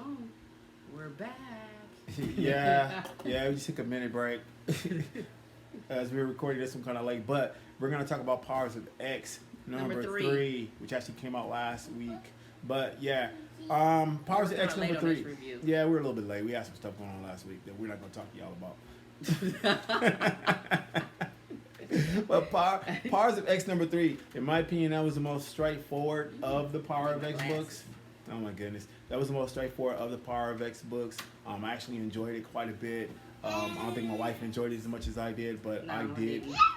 home. We're back. Yeah, we just took a minute break as we were recording this one kind of late, but we're gonna talk about Powers of X number three, which actually came out last week. But yeah, Powers of X number three. Yeah, we're a little bit late. We had some stuff going on last week that we're not gonna talk to y'all about. But Powers of X number three, in my opinion, that was the most straightforward of the Power of X books. Oh my goodness, that was the most straightforward of the Power of X books. I actually enjoyed it quite a bit. I don't think my wife enjoyed it as much as I did, but no,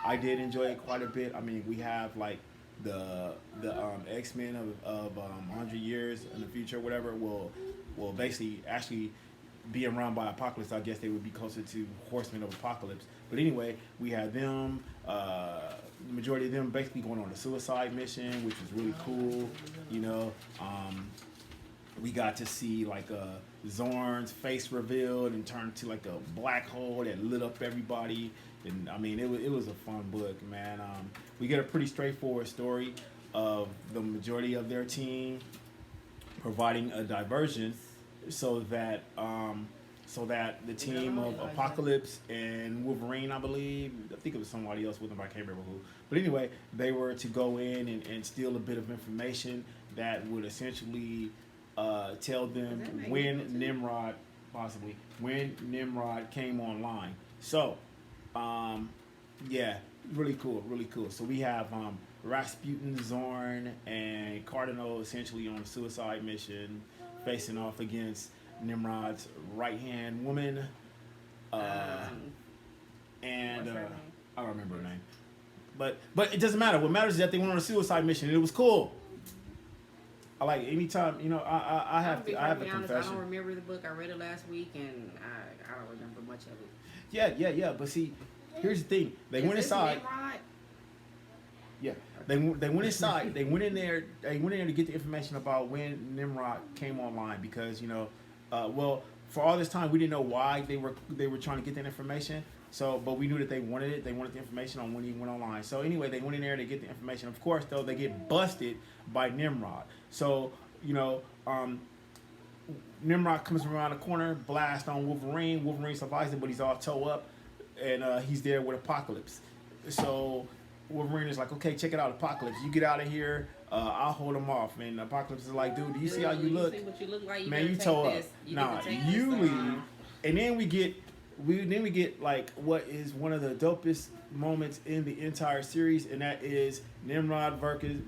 I did enjoy it quite a bit. I mean, we have like the X-Men of 100 years in the future, whatever, will basically actually be around by Apocalypse. I guess they would be closer to Horsemen of Apocalypse. But anyway, we had them. The majority of them basically going on a suicide mission, which was really cool. You know, we got to see like Zorn's face revealed and turned to like a black hole that lit up everybody. And I mean, it was a fun book, man. We get a pretty straightforward story of the majority of their team providing a diversion so that the team of Apocalypse and Wolverine, I think it was somebody else with them, I can't remember who. But anyway, they were to go in and steal a bit of information that would essentially tell them when Nimrod came online. So, yeah, really cool. So we have Rasputin, Zorn, and Cardinal essentially on a suicide mission, facing off against Nimrod's right-hand woman, and I don't remember her name. But it doesn't matter. What matters is that they went on a suicide mission, and it was cool. I like anytime, you know, I have a confession. I don't remember the book. I read it last week, and I don't remember much of it. Yeah. But see, here's the thing. They went inside. Nimrod? Yeah. They went inside. They went in there. They went in there to get the information about when Nimrod came online because, you know, well, for all this time we didn't know why they were trying to get that information. So, but we knew that they wanted it. They wanted the information on when he went online. So anyway, they went in there to get the information. Of course, though, they get busted by Nimrod. So, you know, Nimrod comes around the corner, blast on Wolverine. Wolverine survives it, but he's all toe up, and he's there with Apocalypse. So Wolverine is like, okay, check it out, Apocalypse. You get out of here. I'll hold him off. And Apocalypse is like, dude, do you see how you look? See what you look like? Man, you toe up. Nah, you leave. And then we get like what is one of the dopest moments in the entire series, and that is Nimrod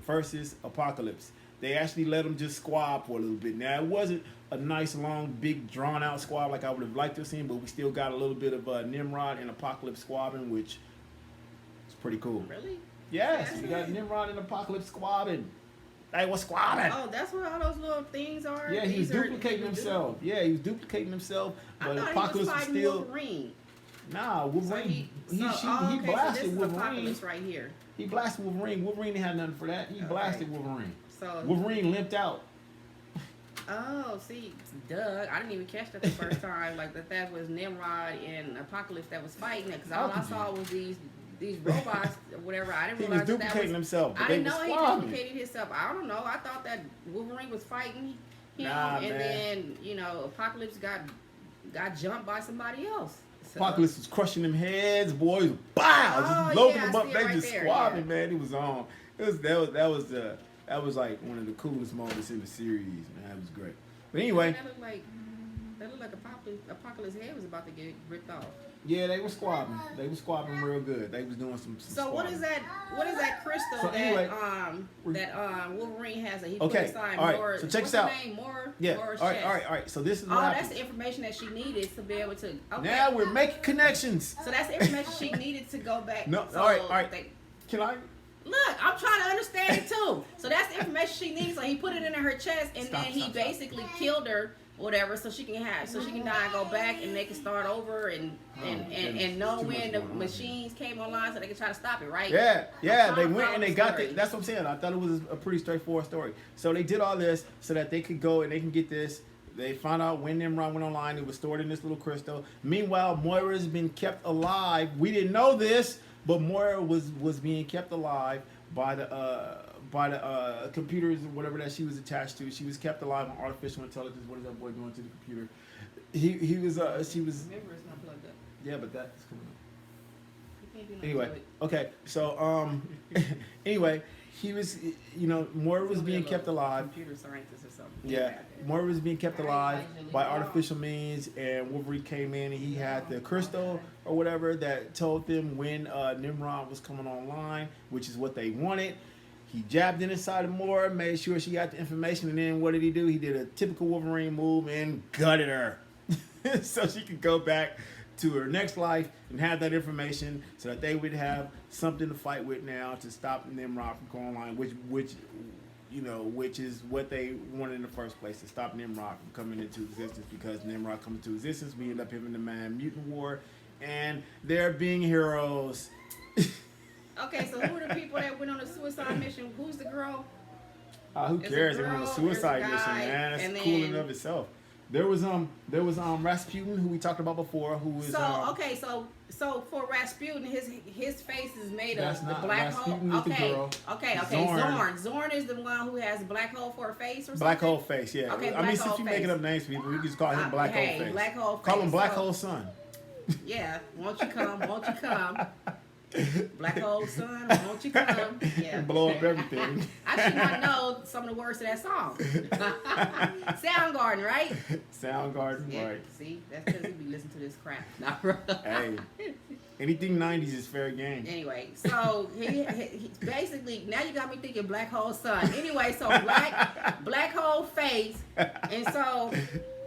versus Apocalypse. They actually let them just squab for a little bit. Now, it wasn't a nice, long, big, drawn-out squab like I would have liked to have seen, but we still got a little bit of Nimrod and Apocalypse squabbing, which is pretty cool. Really? Yes, we got Nimrod and Apocalypse squabbing. They were squabbing. Oh, that's what all those little things are? Yeah, he was duplicating himself. Yeah, he was duplicating himself, but Apocalypse was still... Wolverine. Nah, Wolverine. He blasted so Wolverine. Apocalypse right here. He blasted Wolverine. Wolverine didn't have nothing for that. He blasted Wolverine. So Wolverine limped out. Oh, see, Doug, I didn't even catch that the first time. Like that was Nimrod and Apocalypse that was fighting it, because all I saw was these robots or whatever. I didn't realize he was duplicating himself. I didn't know he duplicated himself. I don't know. I thought that Wolverine was fighting him, then you know Apocalypse got jumped by somebody else. So. Apocalypse was crushing them heads, boys. Bow, just loading them up. They just squabbing, man. It was on. That was like one of the coolest moments in the series, man. That was great. But anyway, that looked like Apocalypse's head was about to get ripped off. Yeah, they were squabbing. They were squabbing real good. They was doing some So squabbing. what is that crystal that Wolverine has? He put aside all right. more. So check this out. More. All right. So this is what that's the information that she needed to be able to. Okay. Now we're making connections. So that's the information she needed to go back. No. So all right. Can I? Look, I'm trying to understand it too. So that's the information she needs. So he put it in her chest, and then he basically killed her, whatever, so she can die and go back, and they can start over and know when the machines came online, so they can try to stop it, right? Yeah. They went and they got it. That's what I'm saying. I thought it was a pretty straightforward story. So they did all this so that they could go and they can get this. They found out when Nimrod went online. It was stored in this little crystal. Meanwhile, Moira's been kept alive. We didn't know this, but Moira was being kept alive by by the computers or whatever that she was attached to. She was kept alive on artificial intelligence. What is that boy doing to the computer? He was she was. Remember, it's not plugged up. Yeah, but that's coming up. You can't do nothing Anyway, to it. okay, so anyway, he was, Maury was being kept alive. Computer scientist or something. Yeah, Maury was being kept alive by artificial means, and Wolverine came in and he had the crystal or whatever that told them when Nimrod was coming online, which is what they wanted. He jabbed it inside of Maury, made sure she got the information, and then what did he do? He did a typical Wolverine move and gutted her, so she could go back to her next life and have that information, so that they would have something to fight with now to stop Nimrod from going online, which is what they wanted in the first place, to stop Nimrod from coming into existence. Because Nimrod coming into existence, we end up having the Man Mutant War, and they're being heroes. Okay, so who are the people that went on a suicide mission? Who's the girl? Who cares? They went on a girl, suicide there's a mission, guy, man. That's and cool in then- and of itself. There was Rasputin, who we talked about before, who was So for Rasputin, his face is made That's of the not black Rasputin hole. is the girl. Okay. Zorn is the one who has a black hole for a face or something. Black Hole Face, yeah. Okay, I mean, Black since Hole you're Face. making up names for people, we just call him Black Hole Face. Black Hole Call him Face, Black so- Hole Sun. Yeah, won't you come? Won't you come? Black hole sun, won't you come? Yeah. And blow up everything. I should not know some of the words to that song. Soundgarden, right? Soundgarden, Yeah. right. See, that's because we be listening to this crap. Nah, bro. Hey, anything 90s is fair game. Anyway, so he basically, now you got me thinking black hole sun. Anyway, so black hole face, and so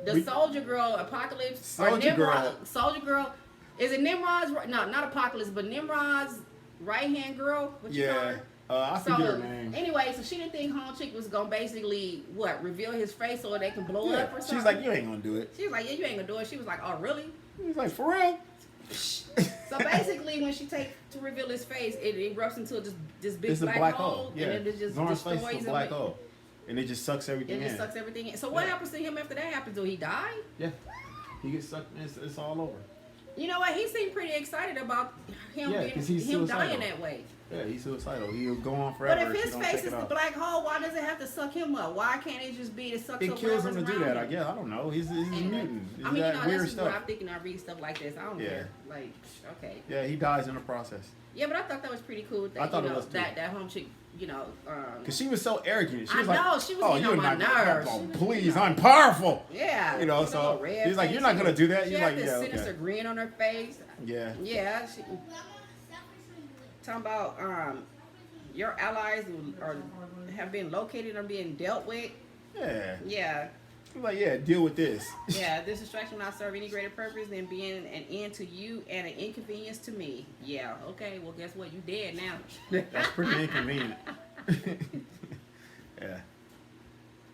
the soldier girl, Apocalypse, Soldier Girl. Soldier girl, is it Nimrod's? No, not Apocalypse, but Nimrod's right hand girl. What you call Yeah. her? I forget her name. Anyway, so she didn't think Home Chick was gonna basically reveal his face so they can blow Yeah. up or something. She's like, you ain't gonna do it. She was like, yeah, you ain't gonna do it. She was like, oh, really? He's like, for real? So basically, when she takes to reveal his face, it erupts into this big It's a black hole. Yeah. and then it just Zorn's face destroys is a him. black hole. And it just sucks everything It in. just sucks everything in. So what Yeah. happens to him after that happens? Do he die? Yeah. He gets sucked, it's all over. You know what? He seemed pretty excited about him Yeah, 'cause he's suicidal. dying that way. Yeah, he's suicidal. He'll go on forever. But if his don't face take is it the off. black hole, why does it have to suck him up? Why can't it just be to suck It up kills him to whatever's do around that, I him? guess. I don't know. He's a Anyway. mutant. He's I mean, that that's weird just what stuff. I'm thinking. I read stuff like this. I don't Yeah. care. Like, okay. Yeah, he dies in the process. Yeah, but I thought that was pretty cool. That, I thought you it know, was too. that Home Chick, Because she was so arrogant. She I was like, know, she was oh, getting you're on my not, nerves. oh, She was, please, you know. I'm powerful. Yeah. You know, She's all so red he's like, face. you're not going to do that. She You're had like, this yeah, sinister okay. grin on her face. Yeah. Yeah. Talking about your allies have been located or being dealt with. Yeah. Yeah. He's like, yeah, deal with this. Yeah, this distraction will not serve any greater purpose than being an end to you and an inconvenience to me. Yeah, okay, well, guess what? You dead now. That's pretty inconvenient. Yeah.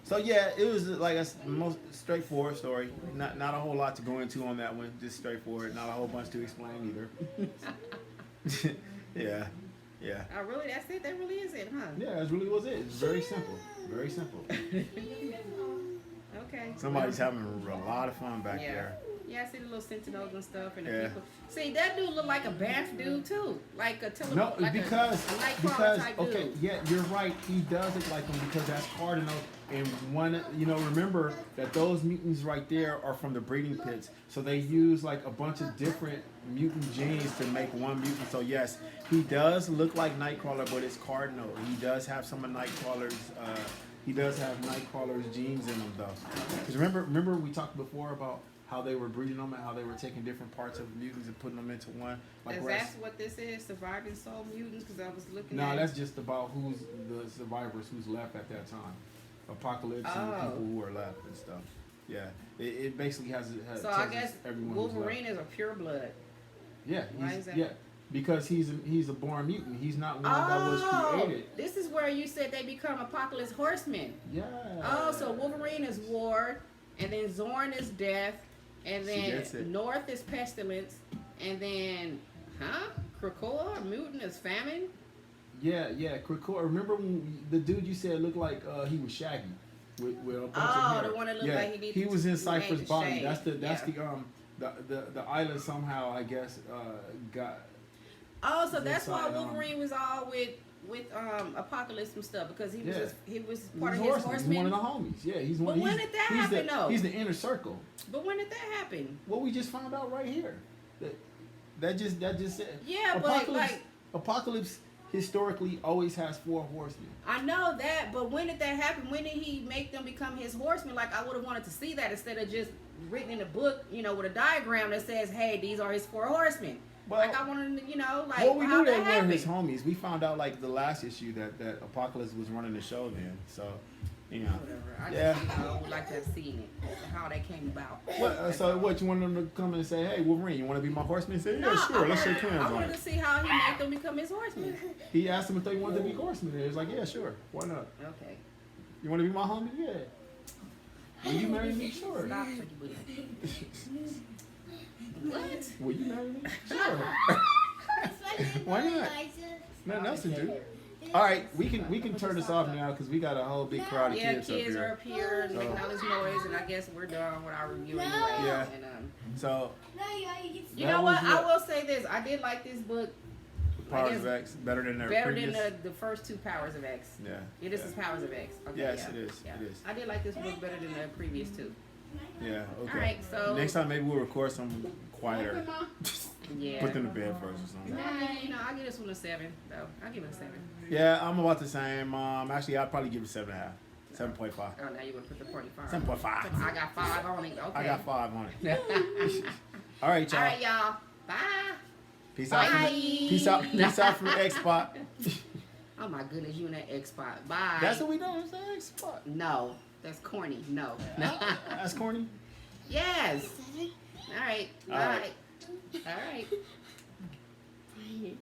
So yeah, it was like a most straightforward story. Not a whole lot to go into on that one. Just straightforward. Not a whole bunch to explain either. Yeah. Yeah. Oh, really? That's it? That really is it, huh? Yeah, that really was it. It's very simple. Very simple. Okay. Somebody's having a lot of fun back there. Yeah, I see the little sentinels and stuff and the Yeah. people. See, that dude look like a Banff dude too, like a No, like because a Nightcrawler type okay, dude. yeah, you're right. He does look like him because that's Cardinal. And one, remember that those mutants right there are from the breeding pits. So they use like a bunch of different mutant genes to make one mutant. So yes, he does look like Nightcrawler, but it's Cardinal. He does have some of Nightcrawler's. He does have Nightcrawler's genes in him though. Because remember we talked before about how they were breeding them and how they were taking different parts of mutants and putting them into one. Like Is that what this is? Surviving soul mutants? Because I was looking No, at that's just about who's the survivors who's left at that time. Apocalypse and the people who are left and stuff. Yeah, it basically has So I tells guess us everyone who's Wolverine left. is a pure blood. Yeah, Why is that? yeah, because he's a born mutant. He's not one that was created. This is where you said they become Apocalypse horsemen. Yeah. Oh, so Wolverine is Ward, and then Zorn is Death, and See, then that's it. North is Pestilence, and then, Krakoa, mutant is Famine? Yeah. Krakoa. Remember when the dude you said looked like he was Shaggy with a bunch of hair? The one that looked yeah, like he needed he was in to Cypher's change body. shade. That's Yeah. the island somehow I guess got. Oh, so It's that's why inside, Wolverine was all with Apocalypse and stuff because he was Yeah. he was part of He's his horsemen. He's one of the homies. Yeah, he's one. But when did that happen, though? He's the inner circle. But when did that happen? What we just found out right here. That just said. Yeah, but like Apocalypse historically always has 4 horsemen. I know that, but when did that happen? When did he make them become his horsemen? Like I would have wanted to see that instead of just written in a book, with a diagram that says, "Hey, these are his 4 horsemen." Well, like I wanted to, like well, we how knew that they were his happened. homies. We found out like the last issue that Apocalypse was running the show then. So, Whatever. I Yeah. just would like to have seen it, how that came about. So what you want them to come in and say? Hey, Wolverine, you want to be my horseman? Say, yeah, sure. Let's shake hands I on wanted to it. see how he made them become his horsemen. He asked them if they wanted to be horsemen. He was like, yeah, sure. Why not? Okay. You want to be my homie? Yeah. Will you marry me? Sure. Stop, tricky booty. What? Will you marry me? Sure. Why not? Nothing else to do. All right, we can turn this off now because we got a whole big crowd of kids up are here. up here and making all this noise, and I guess we're done with our review anyway. Yeah. And, So, you know what? I will say this: I did like this book. Powers of X better than their previous. Than the first 2 Powers of X. Yeah. This is Powers of X. Okay, Yes, yeah. it is. Yeah. It is. I did like this book better than the previous 2. Yeah. Okay. All right, so Next time maybe we'll record some quieter. Yeah. Put them to bed first or something. Nah, I give this one a 7 though. I give it a 7. Yeah, I'm about the same. Actually, I'd probably give it 7.5. 7.5. Oh, now you want to put the 45. 7.5. I got 5 on it. Okay. I got 5 on it. All right, y'all. All right, y'all. Bye. Peace out. Bye. Peace out from the X spot. Oh my goodness, you in that X spot. Bye. That's what we do. It's the X spot. No, that's corny. No. That's corny. Yes. All right. All right. All right.